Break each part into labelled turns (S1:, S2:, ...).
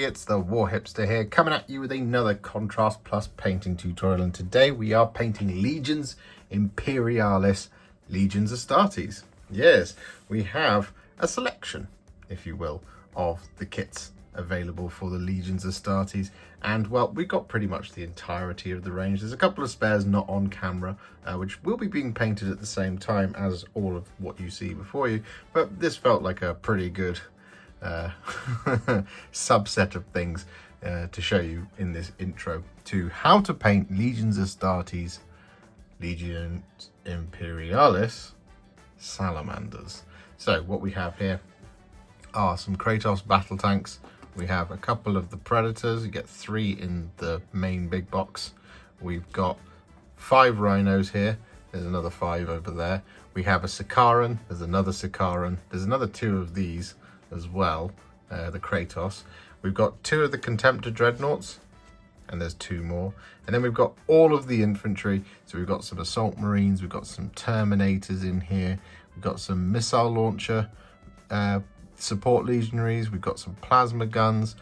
S1: it's the Warhipster here, coming at you with another Contrast Plus painting tutorial, and today we are painting Legions Imperialis Legions Astartes. Yes, we have a selection, if you will, of the kits available for the Legions Astartes, and well, we've got pretty much the entirety of the range. There's a couple of spares not on camera, which will be being painted at the same time as all of what you see before you, but this felt like a pretty good subset of things to show you in this intro to how to paint Legions Astartes, Legions Imperialis Salamanders. So what we have here are some Kratos Battle Tanks. We have a couple of the Predators. You get 3 in the main big box. We've got 5 Rhinos here. There's another 5 over there. We have a Sicaran. There's another Sicaran. There's another 2 of these as well, the Kratos. We've got 2 of the Contemptor Dreadnoughts, and there's 2 more. And then we've got all of the infantry. So we've got some Assault Marines, we've got some Terminators in here, we've got some Missile Launcher support Legionaries, we've got some Plasma Guns,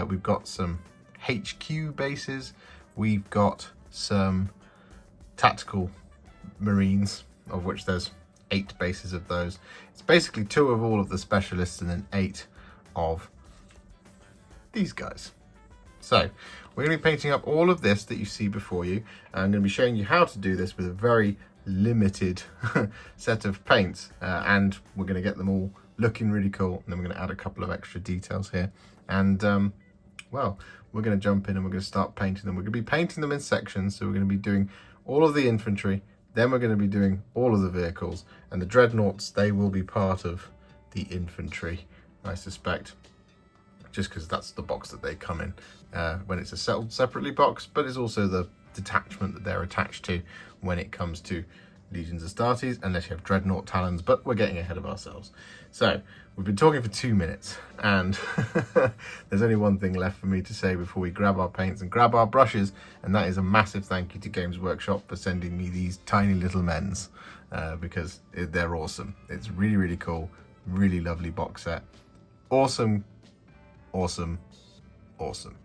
S1: we've got some HQ bases, we've got some Tactical Marines, of which there's 8 bases of those. It's basically 2 of all of the specialists and then 8 of these guys. So we're going to be painting up all of this that you see before you. I'm going to be showing you how to do this with a very limited set of paints, and we're going to get them all looking really cool, and then we're going to add a couple of extra details here, and well, we're going to jump in and we're going to start painting them. We're going to be painting them in sections, so we're going to be doing all of the infantry, then we're going to be doing all of the vehicles, and the dreadnoughts, they will be part of the infantry, I suspect, just because that's the box that they come in when it's a sold separately box, but it's also the detachment that they're attached to when it comes to Legions Astartes, unless you have dreadnought talons, but we're getting ahead of ourselves. So we've been talking for 2 minutes, and there's only one thing left for me to say before we grab our paints and grab our brushes, and that is a massive thank you to Games Workshop for sending me these tiny little men's, because they're awesome. It's really, really cool, really lovely box set. Awesome, awesome, awesome,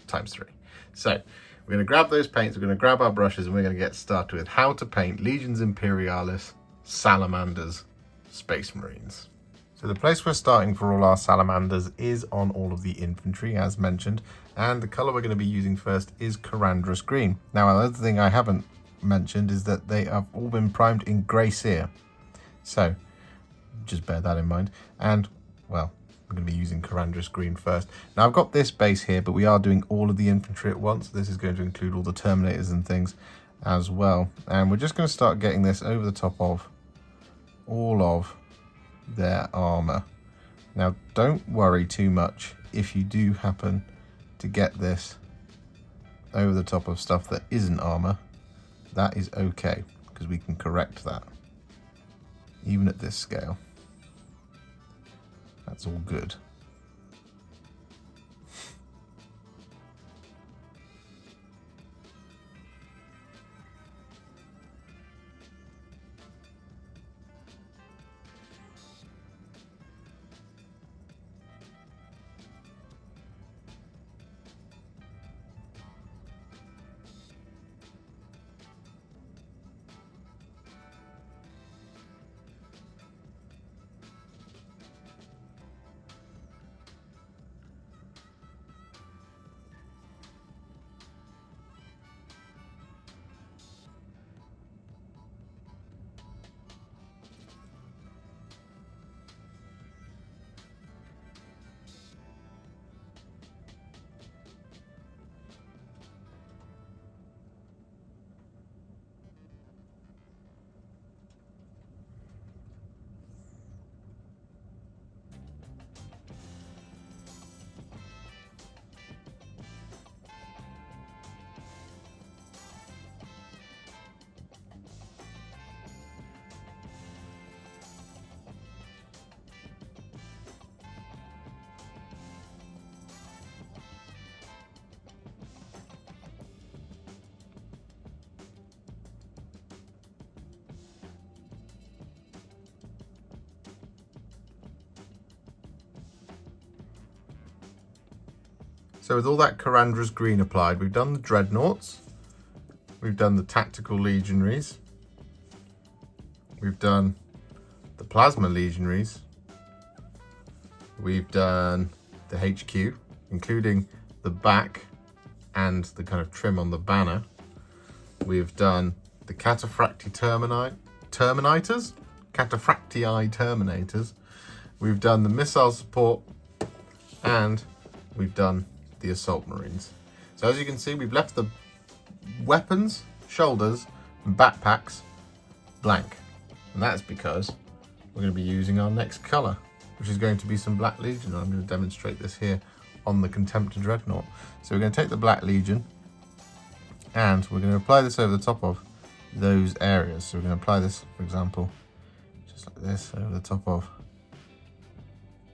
S1: times 3. So we're going to grab those paints, we're going to grab our brushes, and we're going to get started with how to paint Legions Imperialis Salamanders Space Marines. So the place we're starting for all our Salamanders is on all of the infantry, as mentioned, and the colour we're going to be using first is Karandras Green. Now, another thing I haven't mentioned is that they have all been primed in grey Seer, so just bear that in mind. And, well, we're going to be using Karandras Green first. Now, I've got this base here, but we are doing all of the infantry at once. This is going to include all the Terminators and things as well. And we're just going to start getting this over the top of all of their armor. Now, don't worry too much if you do happen to get this over the top of stuff that isn't armor. That is okay, because we can correct that even at this scale. That's all good. So with all that Karandras Green applied, we've done the Dreadnoughts, we've done the Tactical Legionaries, we've done the Plasma Legionaries, we've done the HQ, including the back and the kind of trim on the banner. We've done the Cataphractii Terminators, Cataphractii Terminators. We've done the missile support, and we've done the Assault Marines. So as you can see, we've left the weapons, shoulders, and backpacks blank. And that's because we're going to be using our next colour, which is going to be some Black Legion. I'm going to demonstrate this here on the Contemptor Dreadnought. So we're going to take the Black Legion and we're going to apply this over the top of those areas. So we're going to apply this, for example, just like this, over the top of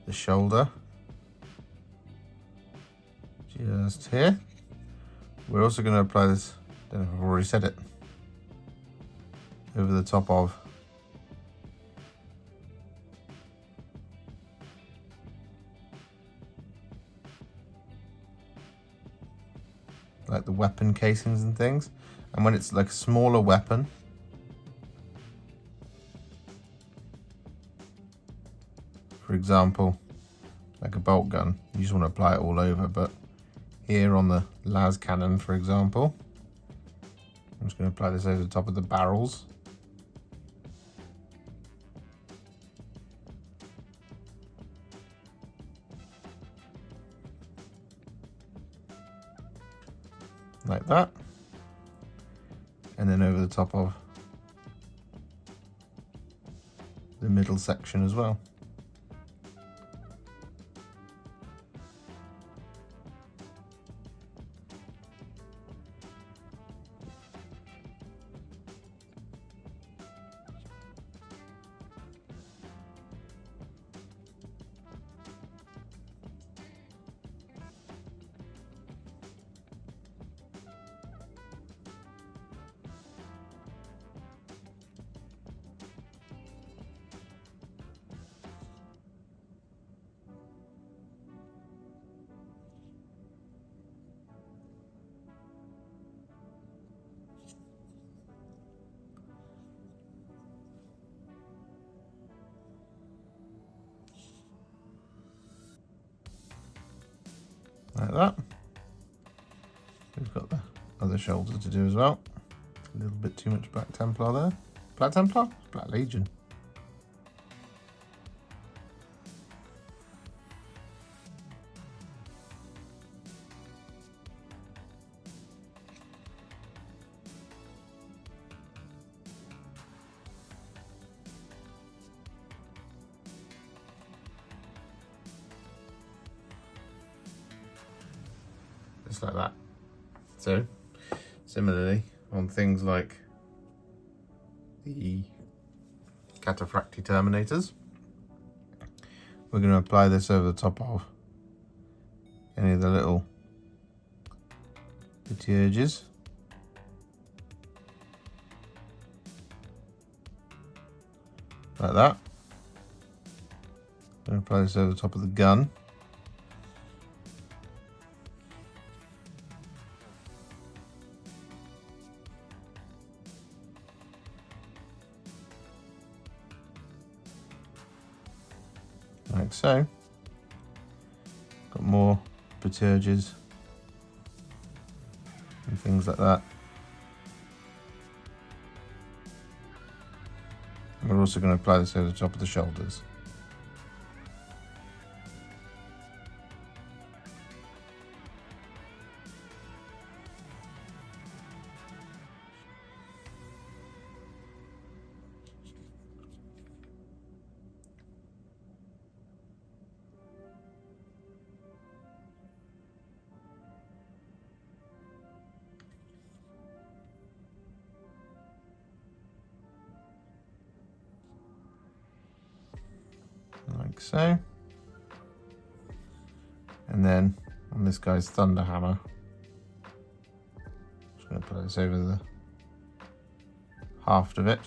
S1: the shoulder. Just here. We're also going to apply this, I don't know if I've already said it, over the top of like the weapon casings and things. And when it's like a smaller weapon, for example, like a bolt gun, you just want to apply it all over. But here on the las cannon, for example, I'm just going to apply this over the top of the barrels. Like that. And then over the top of the middle section as well. Like that. We've got the other shoulder to do as well. A little bit too much Black Templar there. Black Templar? Black Legion. Just like that. So, similarly, on things like the Cataphractii Terminators, we're going to apply this over the top of any of the little petioges. Like that. I'm going to apply this over the top of the gun. Like so. Got more petioges and things like that. And we're also going to apply this over the top of the shoulders. Like so. And then on this guy's thunder hammer, just going to put this over the haft of it.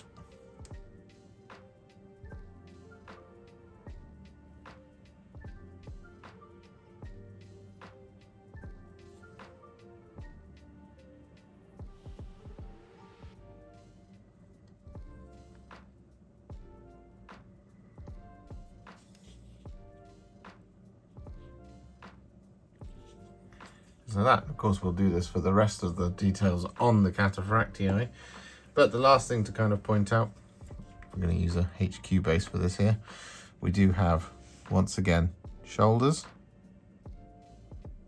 S1: So that, of course, we'll do this for the rest of the details on the Cataphractii. But the last thing to kind of point out, I'm going to use a HQ base for this here. We do have, once again, shoulders.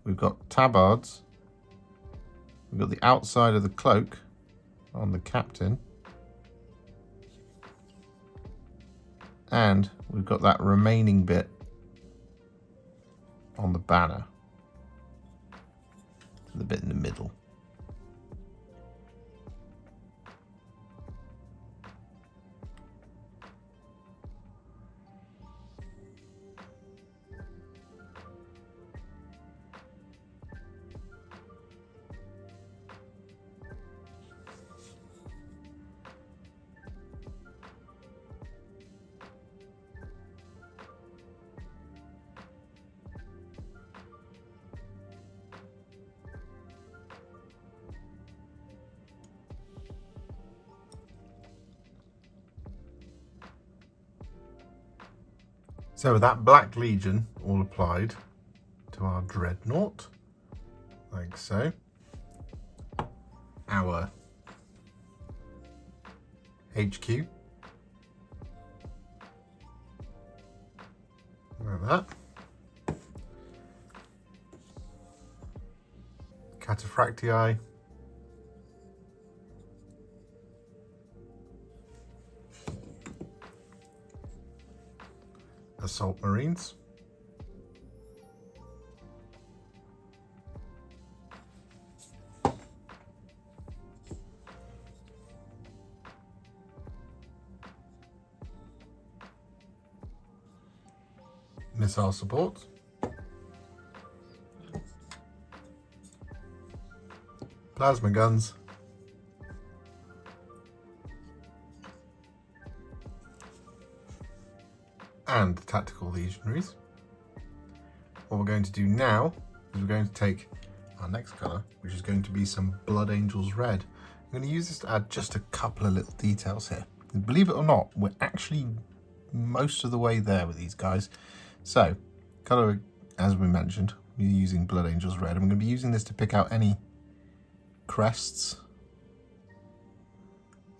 S1: We've got tabards. We've got the outside of the cloak on the captain. And we've got that remaining bit on the banner. The bit in the middle. So with that Black Legion all applied to our Dreadnought, like so, our HQ, like that, Cataphractii, Assault Marines, missile support, plasma guns, and tactical legionaries. What we're going to do now is we're going to take our next colour, which is going to be some Blood Angels Red. I'm going to use this to add just a couple of little details here. And believe it or not, we're actually most of the way there with these guys. So, colour, as we mentioned, we're using Blood Angels Red. I'm going to be using this to pick out any crests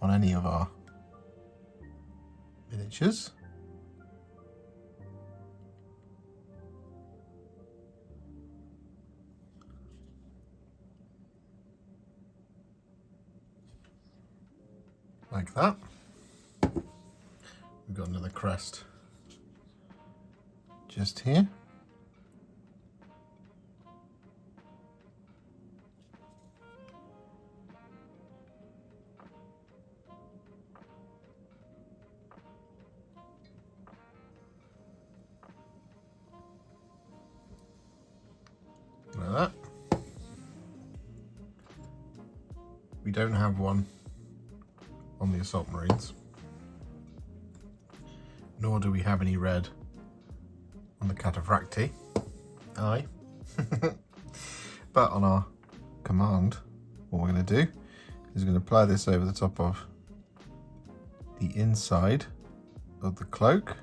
S1: on any of our miniatures. Like that. We've got another crest just here. Like that. We don't have one on the Assault Marines, nor do we have any red on the Cataphractii. Aye. But on our command, what we're going to do is we're going to apply this over the top of the inside of the cloak.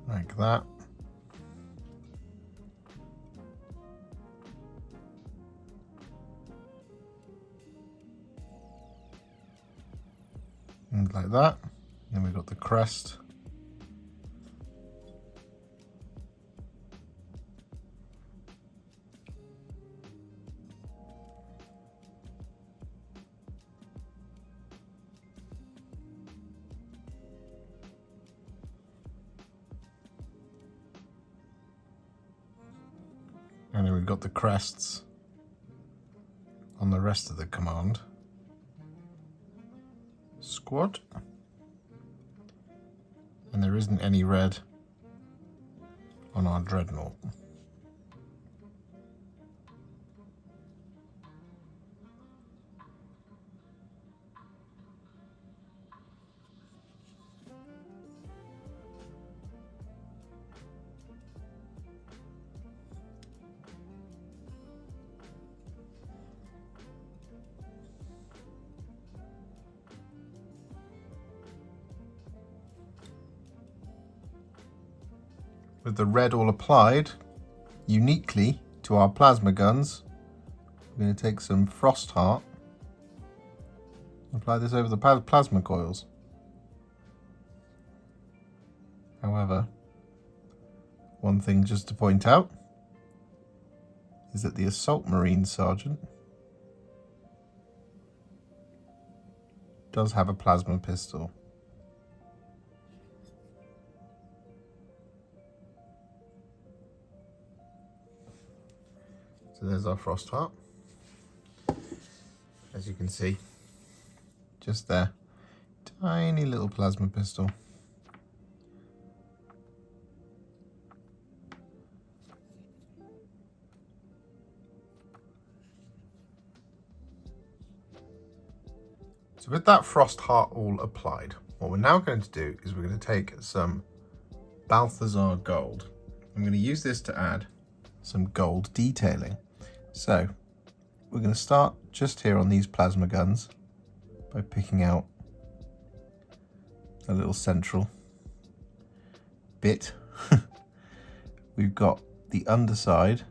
S1: Like that. And like that. Then we've got the crest. And then we've got the crests on the rest of the command squad. And there isn't any red on our Dreadnought. with the red all applied uniquely to our plasma guns, we're going to take some Frostheart, apply this over the plasma coils. However, one thing just to point out is that the Assault Marine Sergeant does have a plasma pistol. So there's our Frostheart. As you can see, just there, tiny little plasma pistol. So with that Frostheart all applied, what we're now going to do is we're going to take some Balthasar Gold. I'm going to use this to add some gold detailing. So we're going to start just here on these plasma guns by picking out a little central bit. We've got the underside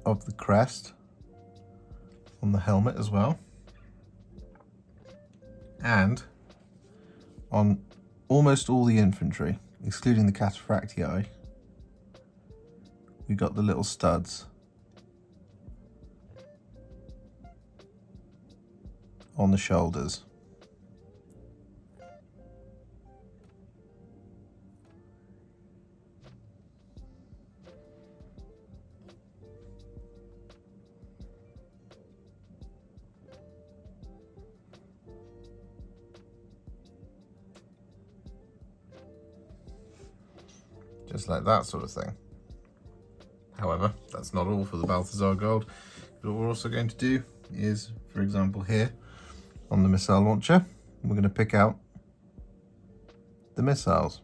S1: of the crest on the helmet as well, and on almost all the infantry, excluding the Cataphractii, we got the little studs on the shoulders. Just like that sort of thing. However, that's not all for the Balthasar Gold. What we're also going to do is, for example, here on the missile launcher, we're going to pick out the missiles.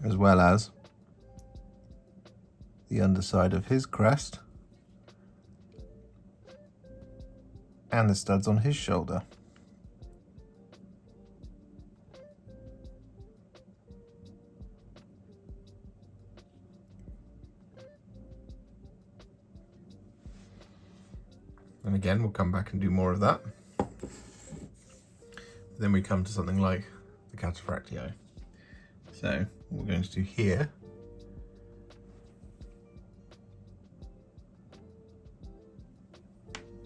S1: As well as the underside of his crest and the studs on his shoulder. And again, we'll come back and do more of that. Then we come to something like the Cataphractii. So what we're going to do here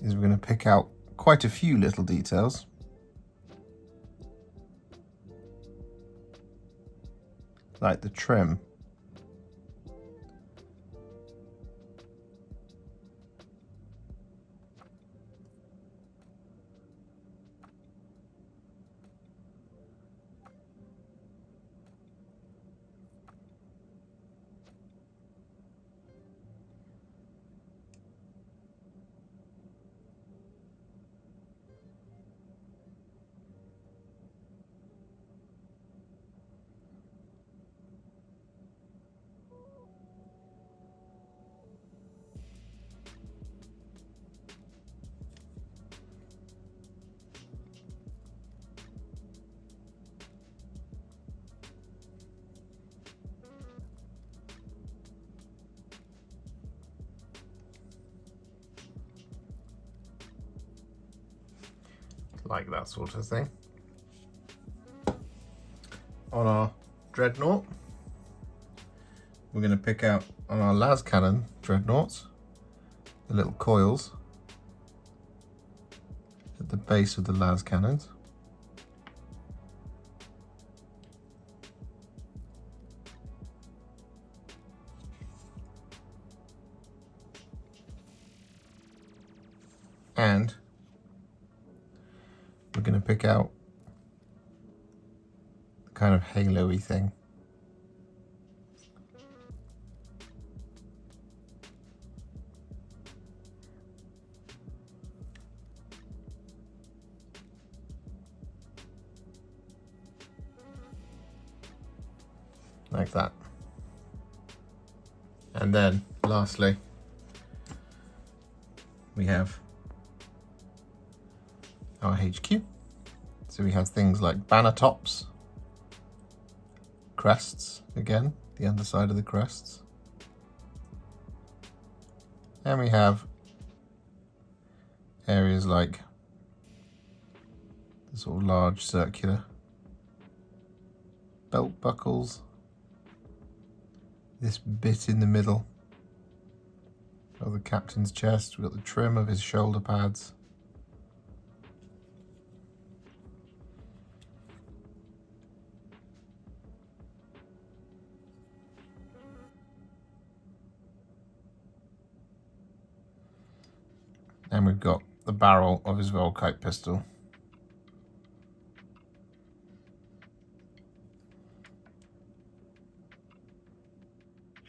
S1: is we're going to pick out quite a few little details. Like the trim. Like that sort of thing. On our Dreadnought, we're going to pick out on our las cannon Dreadnoughts the little coils at the base of the las cannons. And we're going to pick out the kind of halo-y thing. Like that. And then lastly, we have our HQ. So we have things like banner tops, crests, again, the underside of the crests. And we have areas like the sort of large circular belt buckles, this bit in the middle of the captain's chest. We've got the trim of his shoulder pads. And we've got the barrel of his Volkite pistol.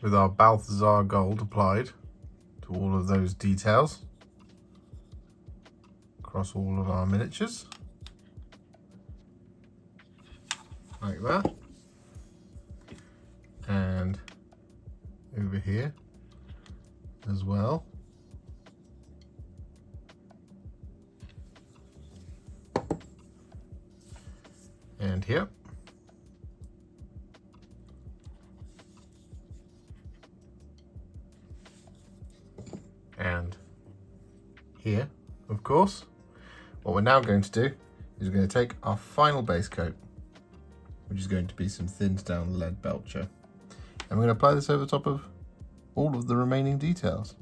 S1: With our Balthasar Gold applied to all of those details across all of our miniatures, like that. And over here as well. And here. And here, of course. What we're now going to do is we're going to take our final base coat, which is going to be some thinned down Leadbelcher, and we're going to apply this over top of all of the remaining details.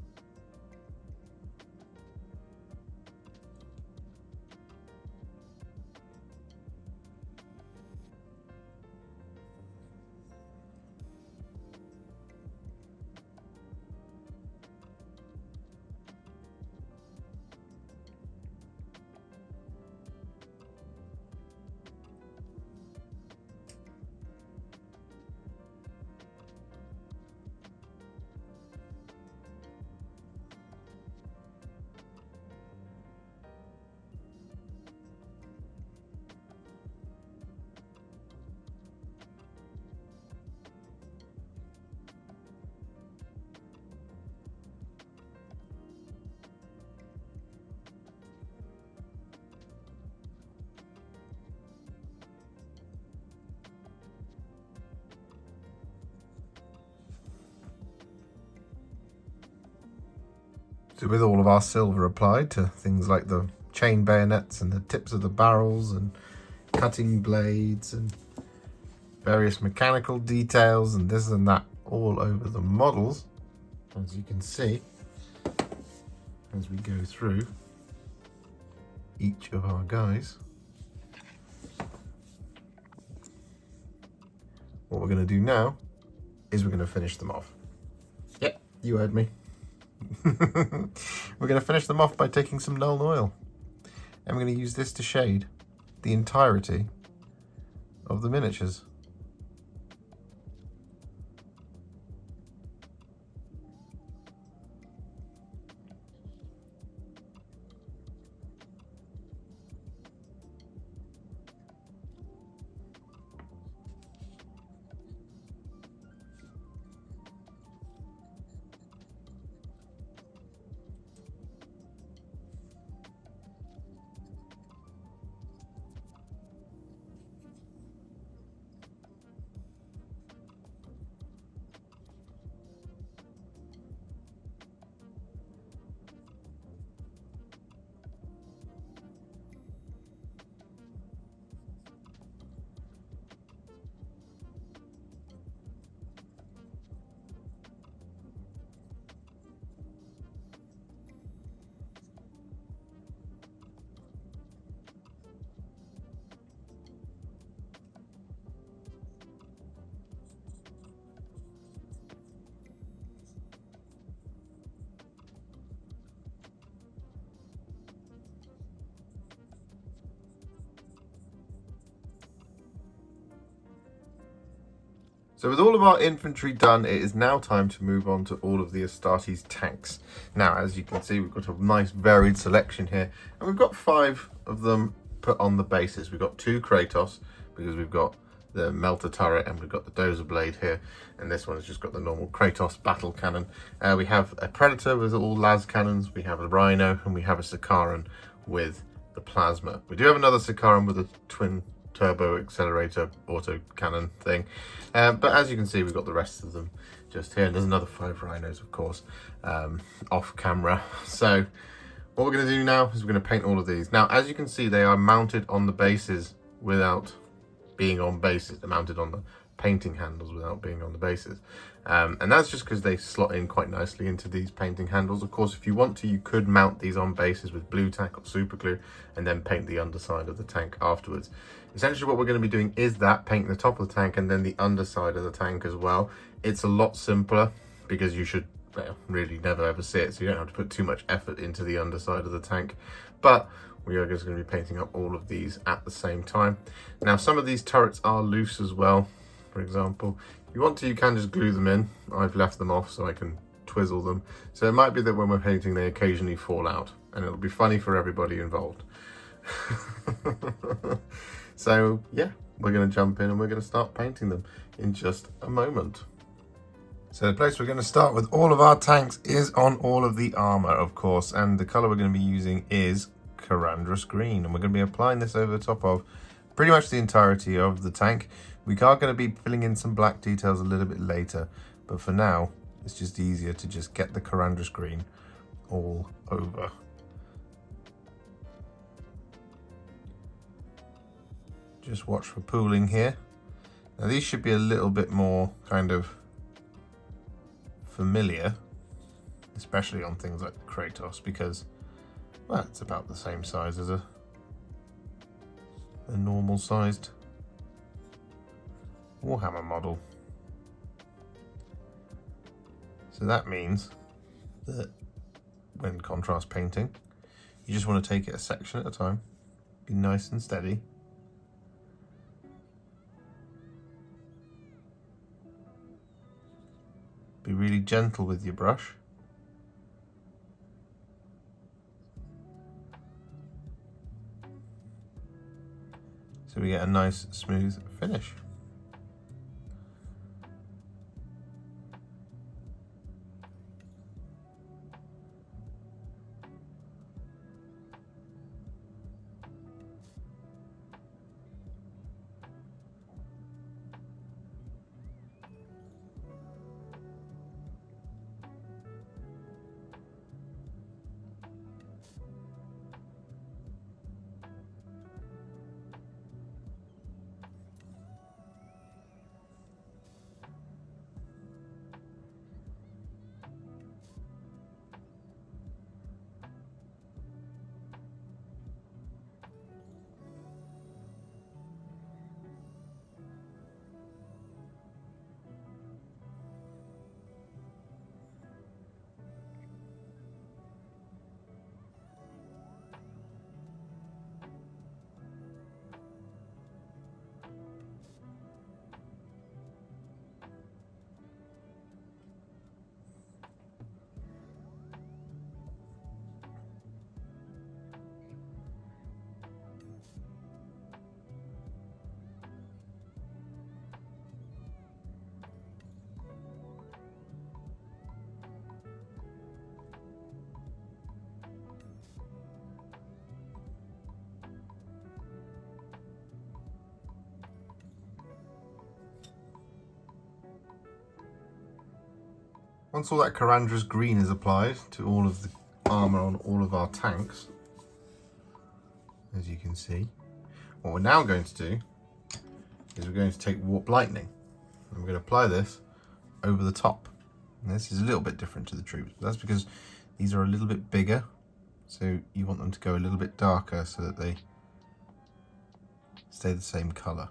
S1: So with all of our silver applied to things like the chain bayonets and the tips of the barrels and cutting blades and various mechanical details and this and that all over the models, as you can see as we go through each of our guys, what we're going to do now is we're going to finish them off. Yep, you heard me. We're going to finish them off by taking some Nuln Oil, and we're going to use this to shade the entirety of the miniatures. So with all of our infantry done, it is now time to move on to all of the Astartes tanks. Now, as you can see, we've got a nice varied selection here, and we've got 5 of them put on the bases. We've got 2 Kratos, because we've got the melter turret, and we've got the dozer blade here, and this one has just got the normal Kratos battle cannon. We have a Predator with all las cannons, we have a Rhino, and we have a Sicaran with the plasma. We do have another Sicaran with a twin turbo accelerator auto cannon thing, but as you can see, we've got the rest of them just here, and there's another 5 Rhinos, of course, off camera. So what we're going to do now is we're going to paint all of these. Now, as you can see, they are mounted on the bases without being on bases. They're mounted on the painting handles without being on the bases. And that's just because they slot in quite nicely into these painting handles. Of course, if you want to, you could mount these on bases with blue tack or super glue and then paint the underside of the tank afterwards. Essentially what we're going to be doing is that, painting the top of the tank and then the underside of the tank as well. It's a lot simpler because you should really never ever see it, so you don't have to put too much effort into the underside of the tank. But we are just going to be painting up all of these at the same time. Now, some of these turrets are loose as well. For example, if you want to, you can just glue them in. I've left them off so I can twizzle them. So it might be that when we're painting, they occasionally fall out, and it'll be funny for everybody involved. So yeah, we're going to jump in and we're going to start painting them in just a moment. So the place we're going to start with all of our tanks is on all of the armor, of course, and the color we're going to be using is Karandras Green, and we're going to be applying this over the top of pretty much the entirety of the tank. We are going to be filling in some black details a little bit later, but for now it's just easier to just get the Karandras Green all over. Just watch for pooling here. Now these should be a little bit more kind of familiar, especially on things like Kratos, because, well, it's about the same size as a normal sized Warhammer model. So that means that when contrast painting, you just want to take it a section at a time, be nice and steady. Be really gentle with your brush. So we get a nice smooth finish. Once all that Karandras Green is applied to all of the armour on all of our tanks, as you can see, what we're now going to do is we're going to take Warp Lightning and we're going to apply this over the top. And this is a little bit different to the troops, but that's because these are a little bit bigger, so you want them to go a little bit darker so that they stay the same colour.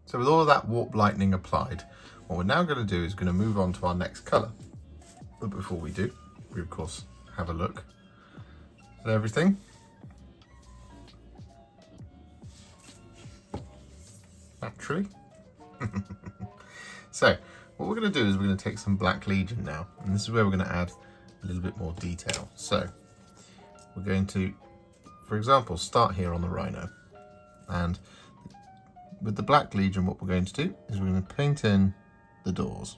S1: So with all of that warp lightning applied, what we're now going to do is going to move on to our next colour. But before we do, we of course have a look at everything. Naturally. So what we're going to do is we're going to take some Black Legion now, and this is where we're going to add a little bit more detail. So we're going to, for example, start here on the Rhino, and with the Black Legion what we're going to do is we're going to paint in the doors.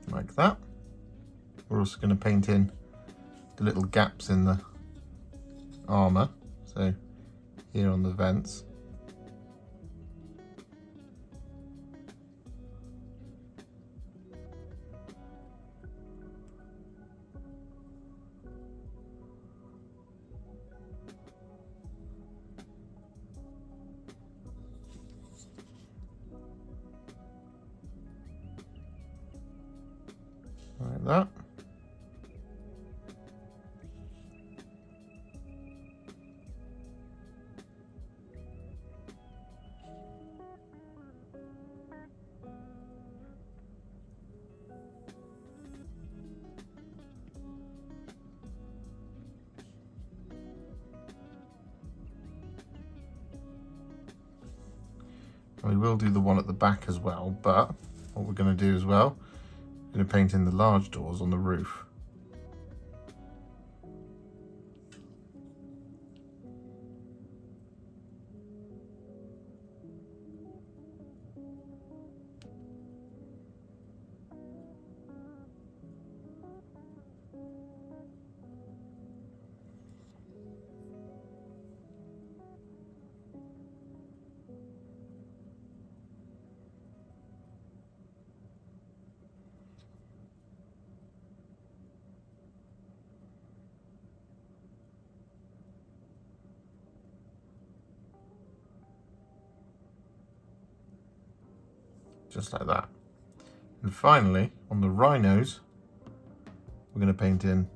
S1: Like that. We're also going to paint in the little gaps in the armour, so here on the vents. Like that. And we will do the one at the back as well, but what we're going to do as well, we're going to paint in the large doors on the roof. Just like that. And finally, on the Rhinos, we're going to paint in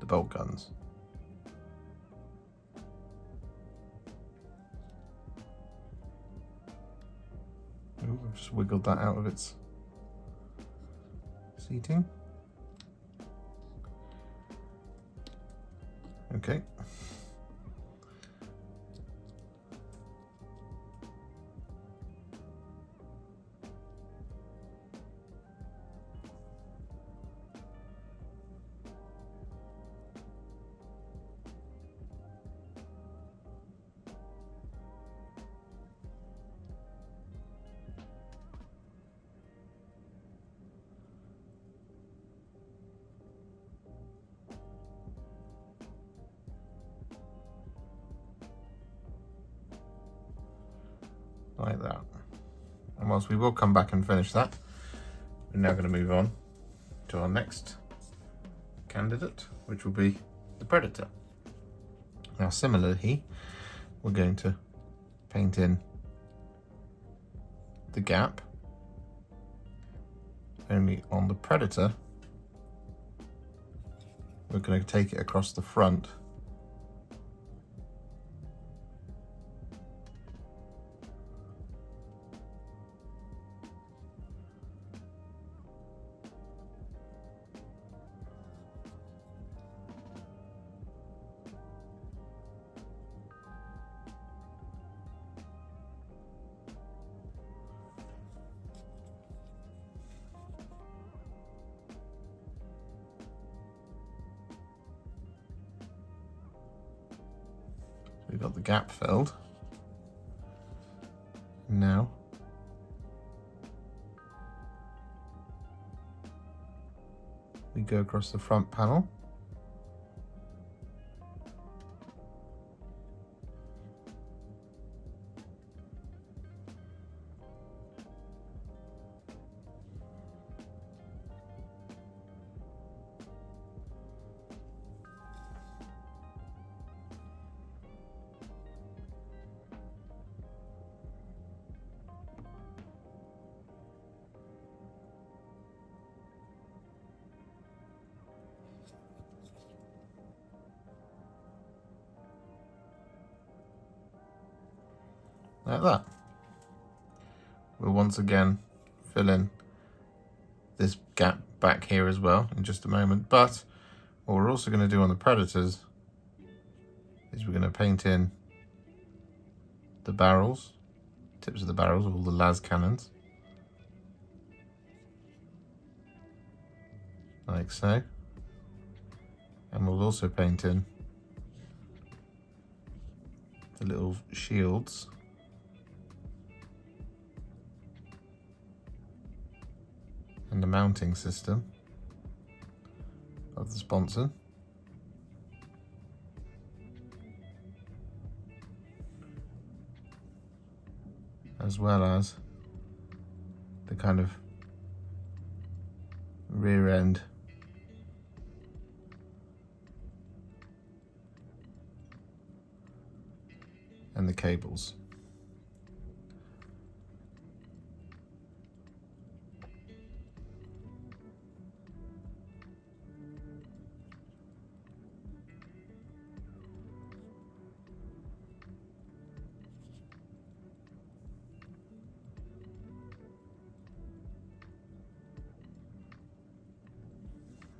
S1: the bolt guns. Ooh, I've just wiggled that out of its seating. Okay. Like that. And whilst we will come back and finish that, we're now going to move on to our next candidate, which will be the Predator. Now similarly, we're going to paint in the gap, only on the Predator we're going to take it across the front . We've got the gap filled. we go across the front panel. Like that. We'll once again fill in this gap back here as well in just a moment, but what we're also going to do on the Predators is we're going to paint in the barrels, tips of the barrels of all the las cannons, like so, and we'll also paint in the little shields and the mounting system of the sponsor. As well as the kind of rear end and the cables.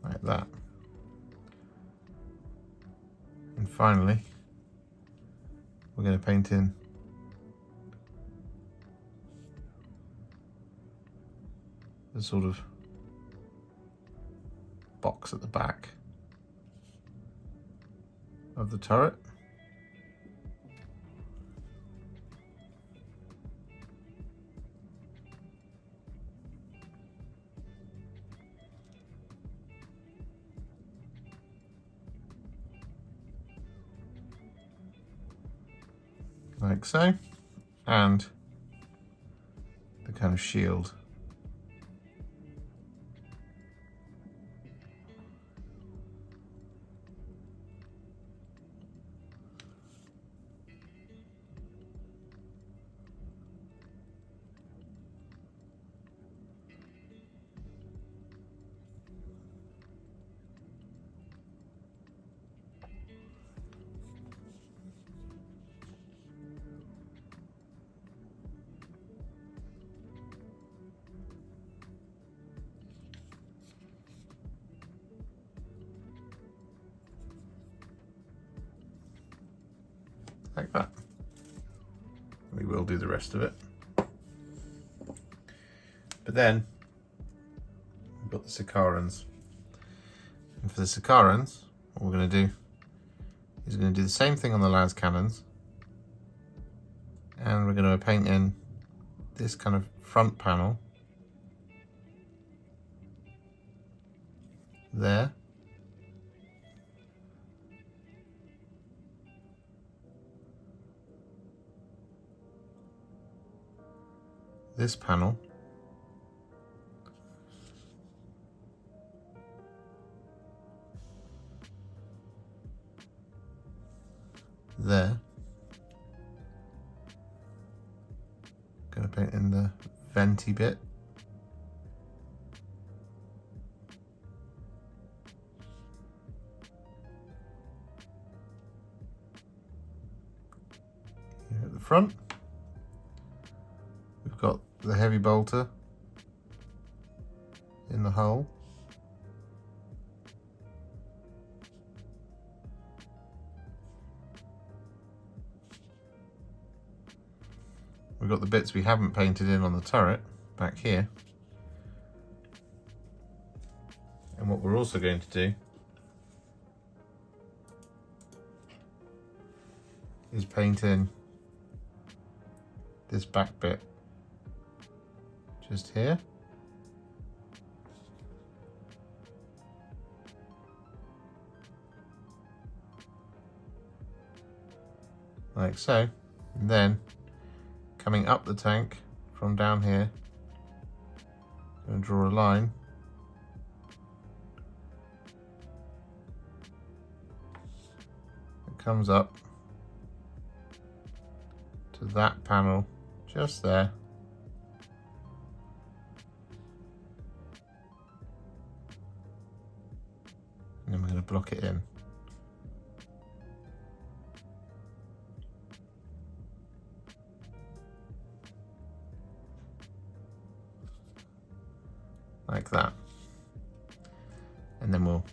S1: Like that. And finally, we're going to paint in the sort of box at the back of the turret. Like so, and the kind of shield like that. We will do the rest of it. But then we've got the Sicarans. And for the Sicarans, what we're going to do is we're going to do the same thing on the las cannons. And we're going to paint in this kind of front panel there. This panel there. Going to paint in the venti bit. Here at the front, we've got the heavy bolter in the hull. We've got the bits we haven't painted in on the turret back here. And what we're also going to do is paint in this back bit just here. like so. And then coming up the tank from down here, I'm going to draw a line. It comes up to that panel just there. And then we're going to block it in. Like that. And then we'll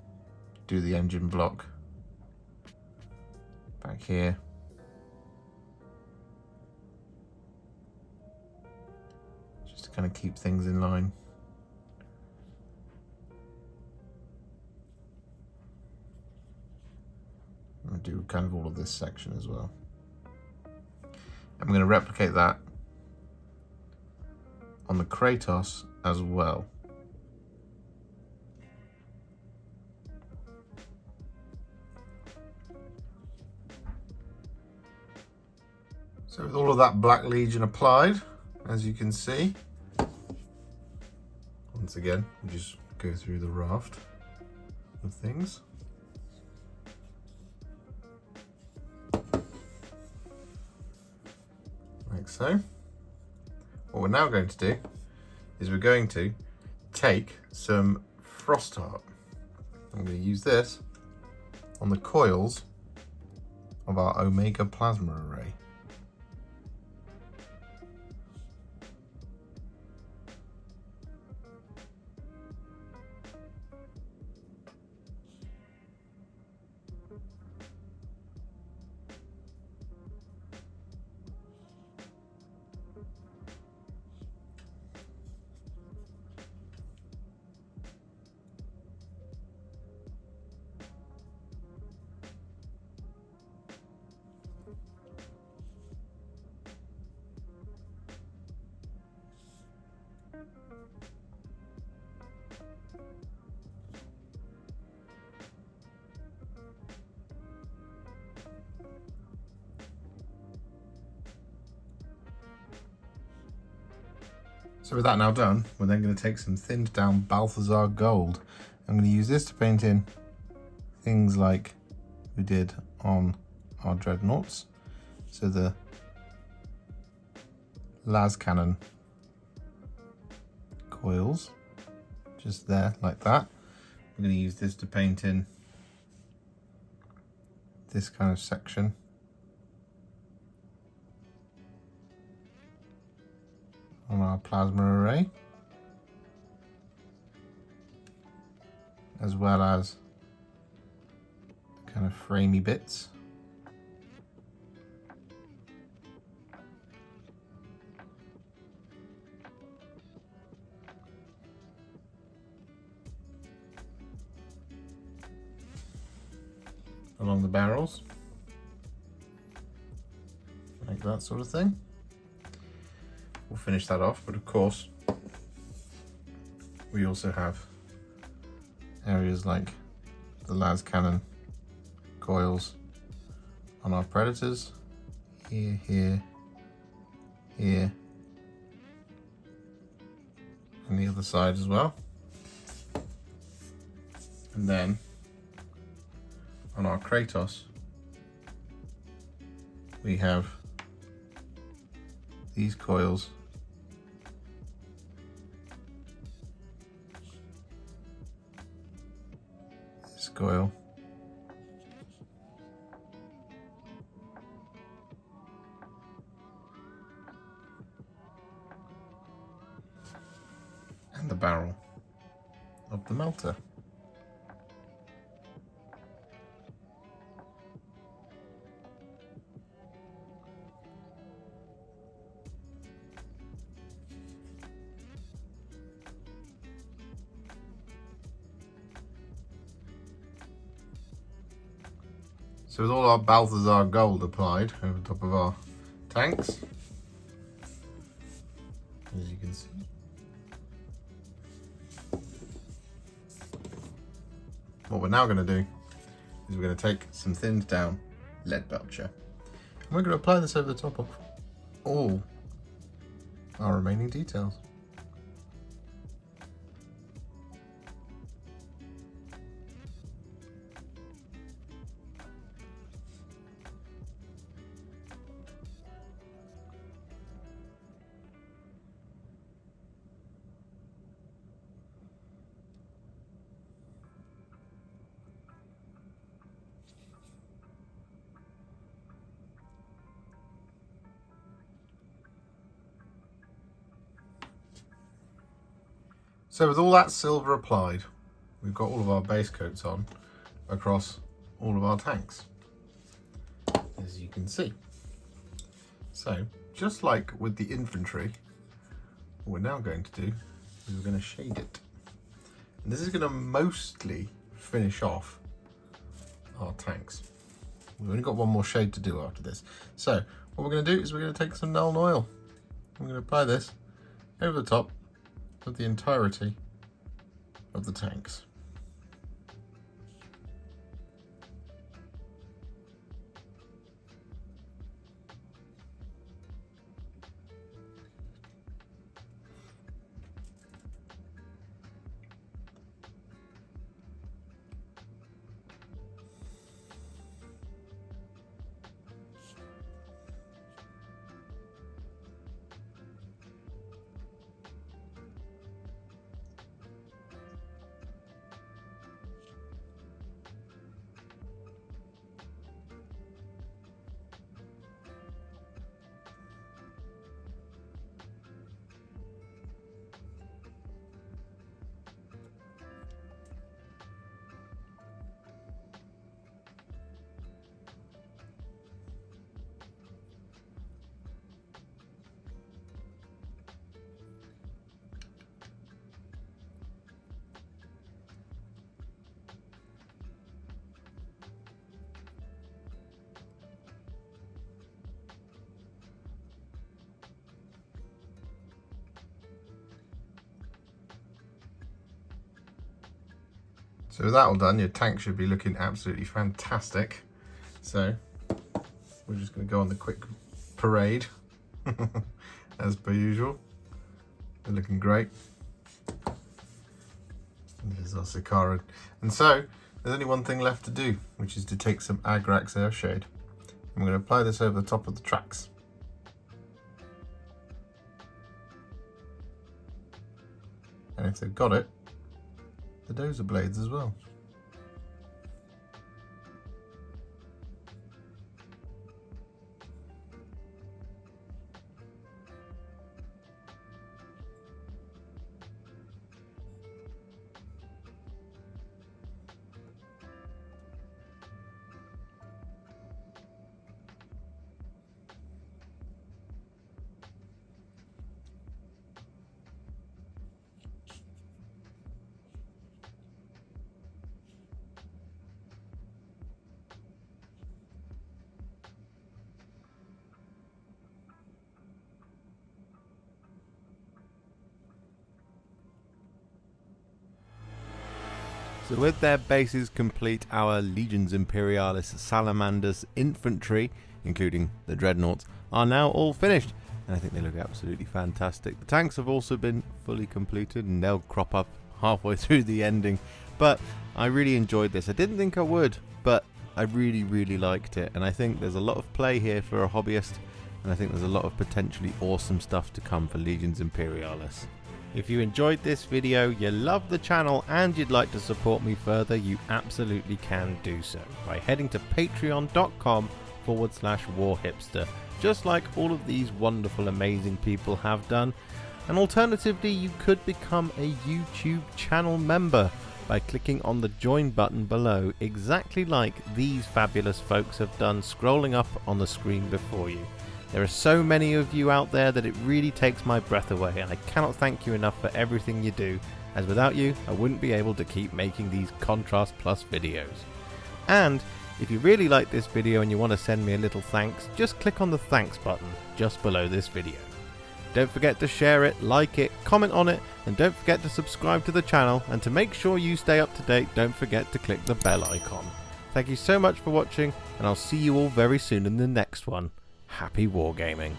S1: do the engine block back here. Just to kind of keep things in line. I'm going to do kind of all of this section as well. I'm going to replicate that on the Kratos as well. So with all of that Black Legion applied, as you can see, once again, we just go through the raft of things. Like so. What we're now going to do is we're going to take some Frostheart. I'm going to use this on the coils of our Omega plasma array. So with that now done, we're then going to take some thinned down Balthasar Gold. I'm going to use this to paint in things like we did on our Dreadnoughts. So the las cannon coils, just there like that. I'm going to use this to paint in this kind of section. On our plasma array, as well as kind of framey bits. Along the barrels, like that sort of thing. We'll finish that off, but of course we also have areas like the las cannon coils on our Predators, here, here, here, and the other side as well. And then on our Kratos we have these coils this coil, and the barrel of the melter. So with all our Balthasar Gold applied over top of our tanks, as you can see, what we're now going to do is we're going to take some thinned down Leadbelcher. And we're going to apply this over the top of all our remaining details. So with all that silver applied, we've got all of our base coats on across all of our tanks, as you can see. So just like with the infantry, what we're now going to do is we're going to shade it. And this is going to mostly finish off our tanks. We've only got one more shade to do after this. So what we're going to do is we're going to take some Nuln Oil. I'm going to apply this over the top of the entirety of the tanks. So with that all done, your tank should be looking absolutely fantastic. So we're just going to go on the quick parade as per usual. They're looking great. And here's our Sicaran. And so there's only one thing left to do, which is to take some Agrax Earthshade. I'm going to apply this over the top of the tracks. And if they've got it, the dozer blades as well.
S2: So with their bases complete, our Legions Imperialis Salamanders Infantry, including the Dreadnoughts, are now all finished. And I think they look absolutely fantastic. The tanks have also been fully completed and they'll crop up halfway through the ending. But I really enjoyed this. I didn't think I would, but I really liked it. And I think there's a lot of play here for a hobbyist. And I think there's a lot of potentially awesome stuff to come for Legions Imperialis. If you enjoyed this video, you love the channel and you'd like to support me further, you absolutely can do so by heading to patreon.com/warhipster, just like all of these wonderful, amazing people have done. And alternatively, you could become a YouTube channel member by clicking on the join button below, exactly like these fabulous folks have done, scrolling up on the screen before you. There are so many of you out there that it really takes my breath away, and I cannot thank you enough for everything you do, as without you I wouldn't be able to keep making these Contrast Plus videos. And if you really like this video and you want to send me a little thanks, just click on the thanks button just below this video. Don't forget to share it, like it, comment on it, and don't forget to subscribe to the channel, and to make sure you stay up to date, don't forget to click the bell icon. Thank you so much for watching, and I'll see you all very soon in the next one. Happy wargaming.